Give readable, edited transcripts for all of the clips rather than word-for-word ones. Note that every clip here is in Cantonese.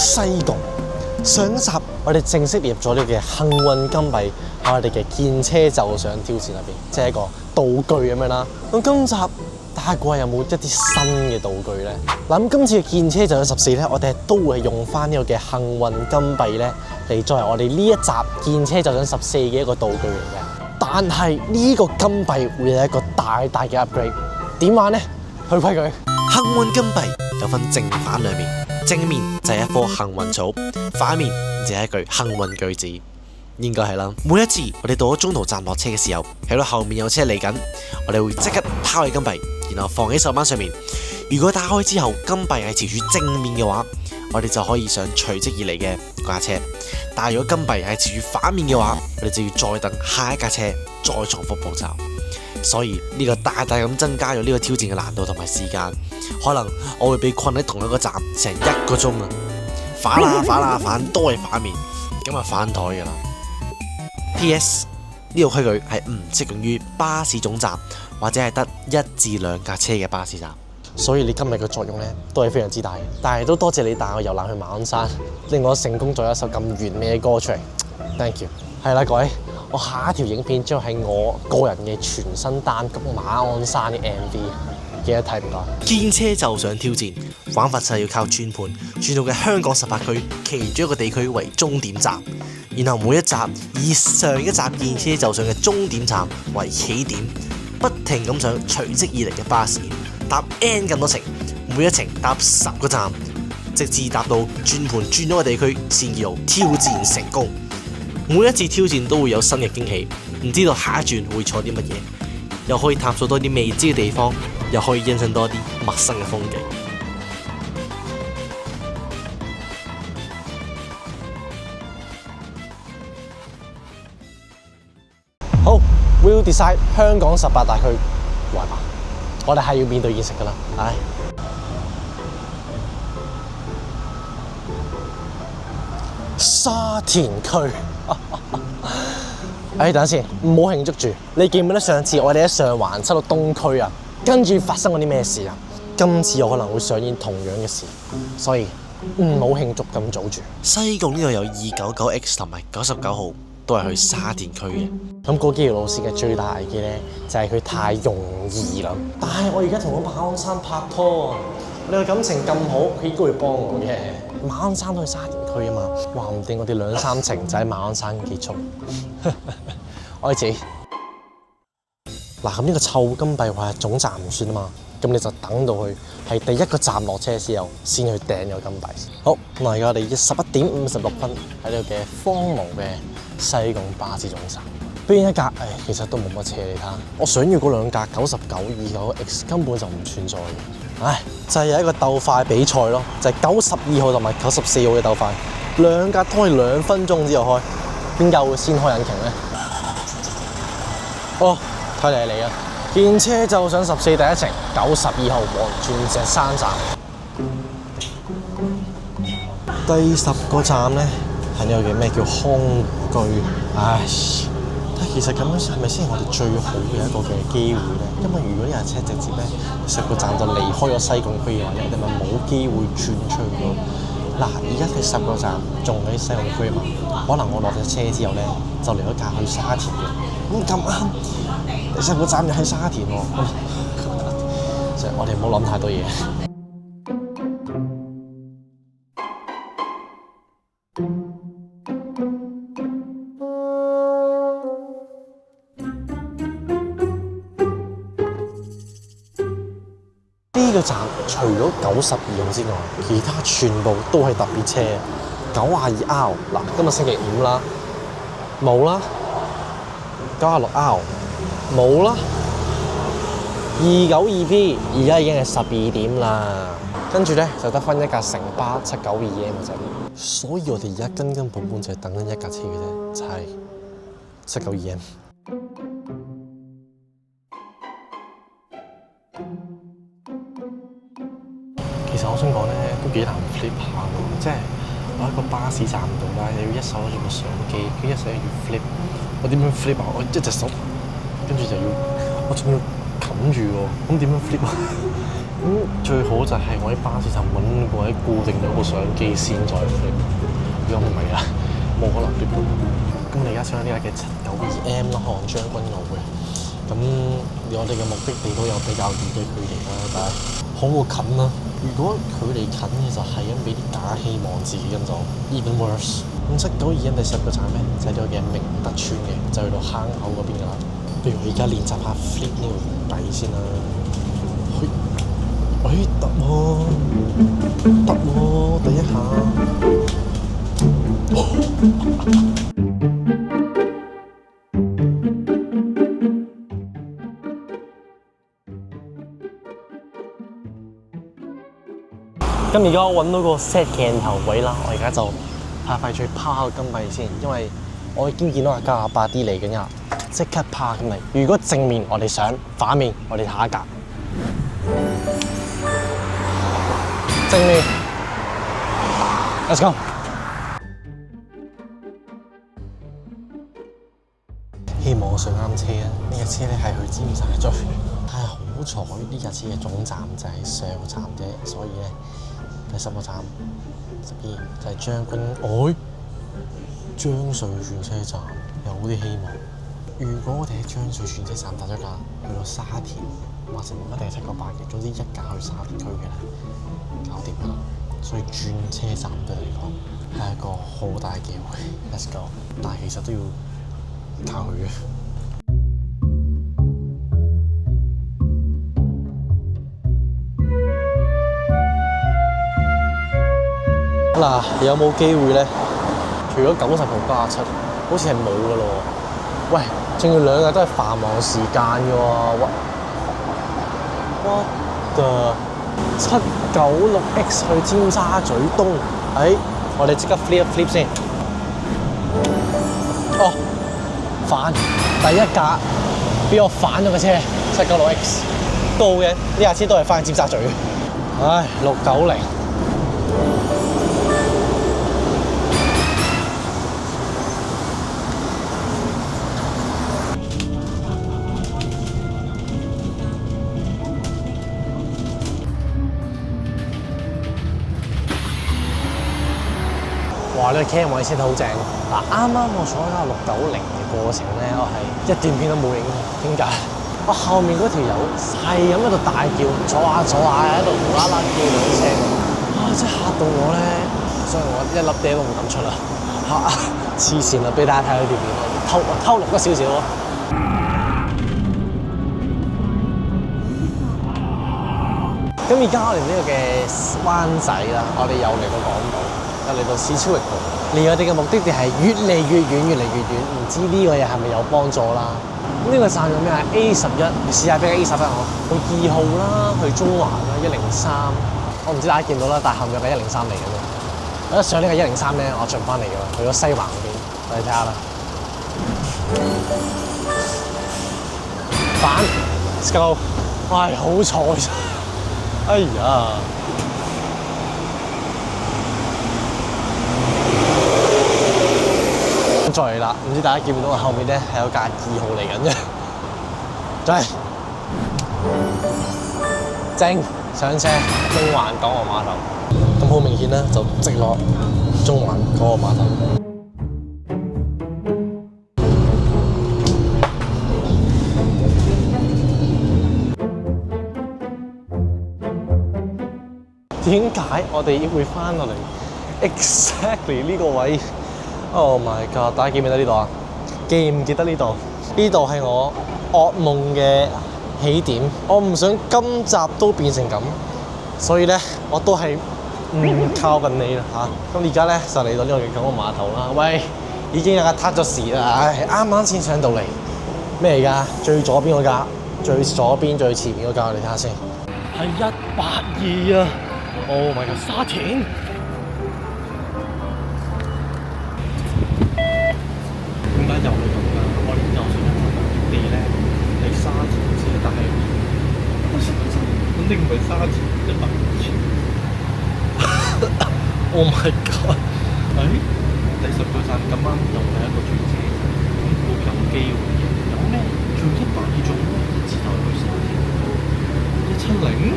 西貢。上一集我哋正式列入咗呢個嘅幸運金幣喺我哋嘅見車就上挑戰入邊，即係一個道具咁樣啦。咁今集大家估下有冇一啲新嘅道具咧？嗱，咁今次嘅見車就上14咧，我哋都會係用翻呢個嘅幸運金幣咧嚟作為我哋呢一集見車就上14嘅一個道具嚟嘅。但係呢個金幣會有一個大大嘅 upgrade， 點玩呢？去規矩。幸運金幣有分正反兩面，正面就係一棵幸運草，反面就係一句幸運句子，應該係啦。每一次我哋到咗中途站落車嘅時候，睇到後面有車嚟緊，我哋會即刻拋起金幣，然後放喺手板上面。如果打開之後金幣係朝住正面嘅話，我哋就可以上隨即而嚟嘅嗰架車。但係如果金幣係朝住反面嘅話，我哋就要再等下一架車再重複步驟。所以呢個大大咁增加咗呢個挑戰嘅難度同埋時間，可能我會被困喺同一個站成1個鐘啊！反啊反啊反，都係反面，咁啊反台噶啦。P.S. 呢個規矩係唔適用於巴士總站或者係得1至2架車嘅巴士站。所以你今日嘅作用咧都係非常之大，但係都多謝你帶我遊覽去馬鞍山，令我成功做一首咁完美嘅歌出嚟。Thank you。係啦，各位，我下一條影片將係我個人嘅全新單曲《馬鞍山》嘅 MV， 記得睇唔該。見車就上挑戰，玩法就係要靠轉盤轉到嘅香港18區其中一個地區為終點站，然後每一集以上一集見車就上嘅終點站為起點，不停咁上隨即而嚟嘅巴士，搭 N 咁多程，每一程搭10個站，直至搭到轉盤轉咗個地區先叫做挑戰成功。每一次挑戰都會有新嘅驚喜，唔知道下一轉會坐啲乜嘢，又可以探索多啲未知嘅地方，又可以欣賞多啲陌生嘅風景。好 ，Will decide 香港18大區，來吧，我哋係要面對現實㗎啦，唉。沙田區，等陣先，唔好慶祝住。你記唔記得上次我哋喺上環出到東區啊？跟住發生過啲咩事啊？今次有可能會上演同樣嘅事，所以唔好慶祝咁早住。西貢呢度有299X 同埋99號，都係去沙田區嘅。咁嗰幾條路線嘅最大危機咧，就係佢太容易啦。但係我而家同咗馬鞍山拍拖，我哋嘅感情咁好，佢應該會幫我嘅。馬鞍山都係沙田區啊嘛，話唔定我哋2、3程就喺馬鞍山結束。開始。嗱，咁呢個臭金幣話總站唔算啊嘛，咁你就等到佢係第一個站落車之後，先去掟個金幣。好，咁而家我哋11點56分喺呢度嘅荒蕪嘅西貢巴士總站。邊一格？其實都冇乜車，你睇下。我想要嗰2格99、29X 根本就唔存在嘅。就係有一個鬥快比賽咯，就係92號同埋94號嘅鬥快，2格都係2分鐘之後開，邊架會先開引擎咧？哦，睇嚟係你啊！見車就上14第一程92號黃鑽石山站，第10個站咧係呢個嘅咩叫康湖居，但其實咁樣係咪先係我哋最好嘅一個嘅機會咧？因為如果有架車直接咧10個站就離開咗西貢區嘅話咧，你咪冇機會轉出去咯。嗱，而家第10個站仲喺西貢區啊嘛，可能我落咗車之後咧就嚟咗架去沙田嘅，咁啱第10個站又喺沙田喎，所以我哋唔好諗太多嘢。呢個站除咗92號之外，其他全部都係特別車。92R 嗱，今日星期5啦，冇啦。96R 冇啦。292P 而家已經係12點啦，跟住咧就得返一架城巴792M嘅啫。所以我哋而家根本就係等緊一架車嘅啫，就係792M。其實我想講咧，都幾難 flip 下喎，即係我喺個巴士站度啦，又要一手攞住個相機，佢一手要 flip，我點樣 flip 啊？我一隻手，跟住就要，我仲要冚住喎，咁點樣 flip 啊？最好就係我喺巴士站揾個位固定咗部相機先再 flip，如果唔係啊，冇可能 flip 到。咁我哋而家上呢架嘅792M 啦，航將軍澳嘅。咁我哋嘅目的地都有比較遠嘅距離啦，但係好近啦。如果距離近嘅就係咁俾啲假希望自己，咁就 even worse。咁792M 第10個站咧就係呢個嘅明德村嘅，就去到坑口嗰邊噶啦。不如我而家練習下 flip 呢個底先啦。得喎，得喎，第一下。咁而家我揾到個 set 鏡頭位啦，我而家就快脆拋下個金幣先，因為我已經見到阿加8啲嚟緊呀，即刻拋金幣。如果正面我哋上，反面我哋下一格。正面 ，Let's go。希望我上啱車啊！呢架車咧係去尖沙咀，但係好彩呢架車嘅總站就係上站啫，所以咧第10個站12就係將軍澳將穗轉車站，有啲希望。如果我哋喺將穗轉車站搭咗架去到沙田，或者唔一定係7個8嘅，總之一架去沙田區嘅啦，搞掂啦。所以轉車站對嚟講係一個好大嘅機會 ，Let's go。但係其實都要靠佢嘅。嗱，有冇機會咧？除咗90號加7，好似係冇噶咯喎。喂，仲要2日都係繁忙時間嘅喎。What the 796X 去尖沙咀東，我哋即刻 flip 一 flip 先。哦，反第一格俾我反咗個車796X，到嘅呢架車都係翻尖沙咀。唉，690。哇！呢個 cam 位 set 得好正。嗱，啱啱我坐喺架690嘅過程咧，我係一段片都冇影。點解？我後面嗰條友係咁喺度大叫，坐下喺度無啦啦叫2聲，真係嚇到我咧，所以我一粒嗲都唔敢出啦。黐線啦！俾大家睇下呢條片，偷錄咗少少咯。咁而家我哋呢個嘅灣仔啦，我哋又嚟到港島。又嚟到市超域度，離我哋嘅目的地係越嚟越遠，唔知呢個嘢係咪有幫助啦？咁呢個站有咩啊 ？A11，你試下俾個 A11我，去2號啦，去中環啦，103。我唔知大家見到啦，但係後面有個103嚟嘅啫。我一上呢個103咧，我進翻嚟㗎啦，去咗西環嗰邊，我哋睇下啦。反 ，Let's go！ 唉，好彩，哎呀！再嚟啦，唔知大家見唔到後面咧係有架2號嚟緊啫。再嚟，正上車中環港澳碼頭，咁好明顯咧就直落中環港澳碼頭。點解我哋會翻落嚟 exactly 呢個位？ Oh my god！ 大家記唔記得呢度啊？記唔記得呢度？呢度係我噩夢嘅起點。我唔想今集都變成咁，所以咧我都係靠近你啦嚇。咁而家咧就嚟到呢個嘅港澳碼頭啦。喂，已經有架撻咗時啦，唉，啱啱先上到嚟。咩嚟㗎？最左邊嗰架，最左邊最前面嗰架，你睇下先。係182啊 ！Oh my god！ 沙田。又係咁㗎，我哋就算一個目的地咧係沙田啫，但係我實際肯定唔係沙田182。Oh my god！ 第10個站咁啱又係一個轉車，咁會有機會有咩？仲182仲字頭去沙田170？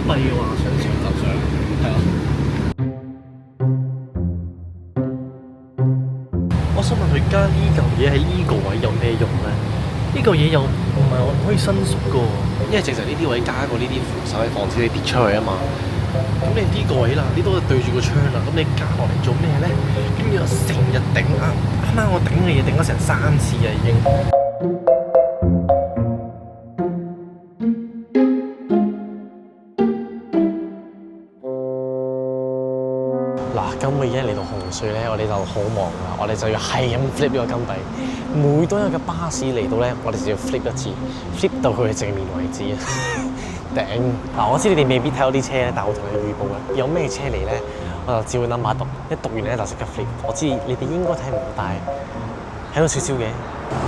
幣嘅話，想上就上，係啊。我想問佢加呢嚿嘢喺呢個位有咩用咧？呢嚿嘢又唔係我可以伸縮嘅喎，因為正常呢啲位加過呢啲扶手，係防止你跌出去啊嘛。咁你呢個位啦，呢度就對住個窗啦，咁你加落嚟做咩咧？跟住我成日頂啊！啱啱我頂嘅嘢頂咗成3次啊，已經。嗱，今日一嚟到紅隧咧，我哋就好忙啦，我哋就要係咁 flip 呢個金幣。每當有嘅巴士嚟到咧，我哋就要 flip 一次，flip 到佢嘅正面為止啊！頂！嗱，我知你哋未必睇到啲車咧，但我同你預報嘅，有咩車嚟咧，我就照 number 讀，一讀完咧就即刻 flip。我知你哋應該睇唔到，但係睇到少少嘅。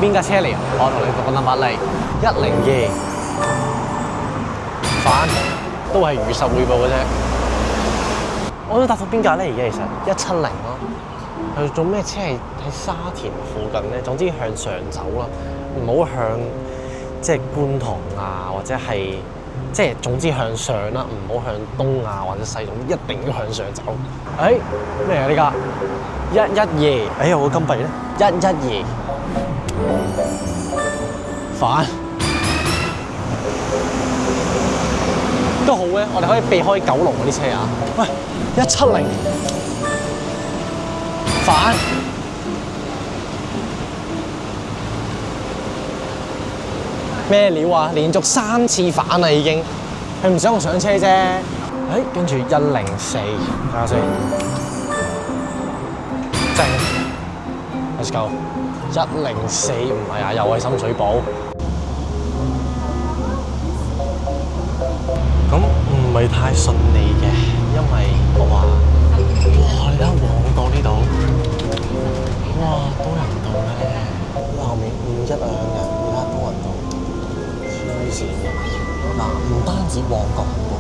邊架車嚟啊？我同你讀個 number 嚟，102。反都係如實匯報嘅啫。我都答到邊架咧？而家其實170咯。佢做咩車係喺沙田附近咧？總之向上走啦，唔好向即係觀塘啊，或者係即係總之向上啦，唔好向東啊或者西，總之一定要向上走。咩啊呢架112？我個金幣咧112反都好嘅，我哋可以避開九龍嗰啲車啊。喂，170反咩料啊？連續3次反啦已經，佢唔想我上車啫。跟住104，睇下先，正 ，Let's go。104唔係啊，又係深水埗。咁唔係太順利嘅，因為我話，哇！你睇下旺角呢度，哇多人到咧，後面51兩人，你睇下多人到，黐線嘅。嗱，唔單止旺角恐怖，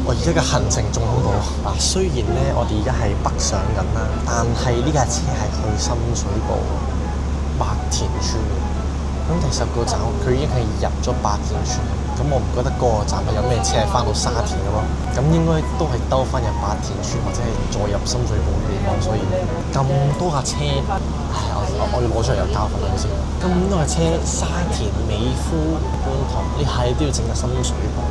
我而家嘅行程仲恐怖。嗱，雖然咧我哋而家係北上緊啦，但係呢架車係去深水埗白田村。咁第10個站佢已經係入咗白田村，咁我唔覺得嗰個站係有咩車係翻到沙田嘅咯，咁應該都係兜翻入白田村或者係再入深水埗嘅地方，所以咁多架車，我要攞出嚟又交份佢先。咁多架車，沙田、美孚、觀塘，你係都要整個深水埗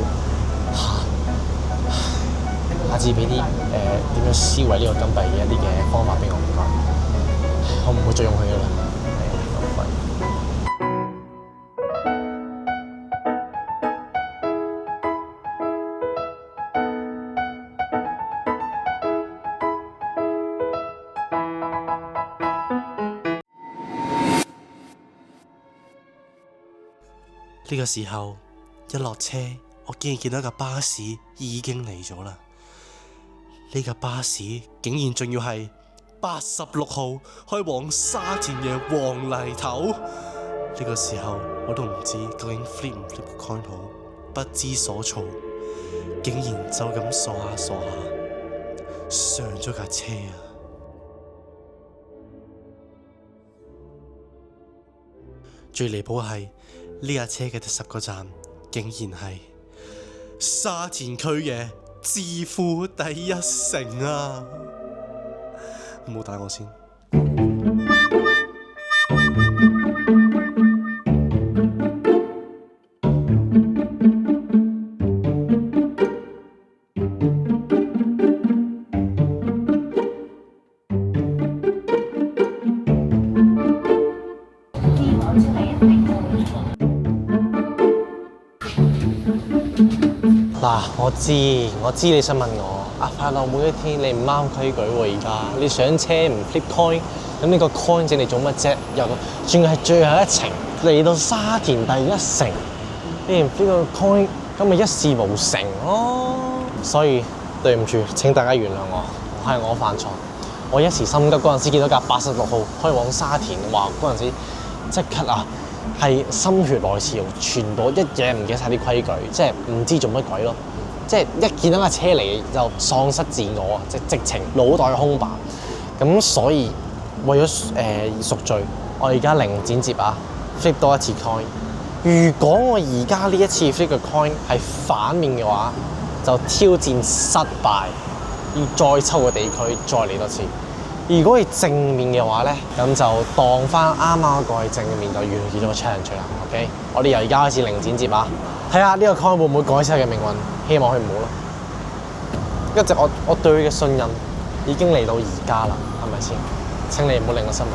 下次俾啲點樣銷毀呢個金幣嘅一啲嘅方法俾我，唔該，我唔會再用佢嘅啦。呢個時候一落車，我竟然見到一架巴士已經嚟咗啦。呢架巴士竟然仲要係86號開往沙田嘅黃泥頭。呢個時候我都唔知究竟 flip 唔 flip 個 coin 好，不知所措，竟然就咁傻下傻下上咗架車啊！最離譜係呢架車嘅第10個站，竟然係沙田區嘅置富第一城啊！唔好打我先。嗱，我知你想問我，快樂每一天你唔啱規矩喎，而家你上車唔 flip coin，咁呢個 coin 整嚟做乜啫？仲要係最後一程嚟到沙田第一城，你唔 flip 個 coin，咁咪一事無成咯。所以對唔住，請大家原諒我，係我犯錯。我一時心急嗰陣時見到架86號開往沙田，話嗰陣時即刻係心血來潮，全部一嘢唔記得晒啲規矩，即係唔知做乜鬼咯。即係一見到架車嚟就喪失自我啊！即係直情腦袋空白。咁所以為咗贖罪，我而家零剪接flip 多一次 coin，如果我而家呢一次 flip 嘅 coin 係反面嘅話，就挑戰失敗，要再抽個地區再嚟多次。如果係正面嘅話咧，咁就當翻啱啱過去正面就完結咗個 challenge 啦。OK， 我哋由而家開始零剪接啊，睇下呢個 coin 會唔會改寫佢嘅命運？希望佢唔好咯。一直我對佢嘅信任已經嚟到而家啦，係咪先？請你唔好令我失望。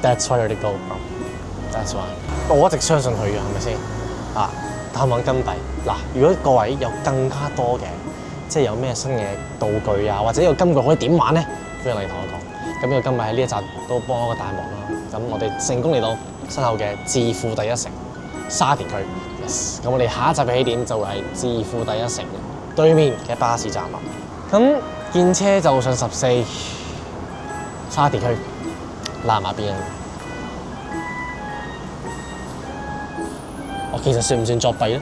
That's why you're the gold, bro. That's why. 我一直相信佢嘅，係咪先？啊，探揾金幣嗱，如果各位有更加多嘅，即係有咩新嘅道具啊，或者呢個金句可以點玩咧，歡迎你同我講。咁呢個金幣喺呢一集都幫我個大忙啦。咁我哋成功嚟到身後嘅致富第一城沙田區。Yes。咁我哋下一集嘅起點就會係致富第一城對面嘅巴士站啦。咁見車就上14沙田區南亞邊。我其實算唔算作弊咧？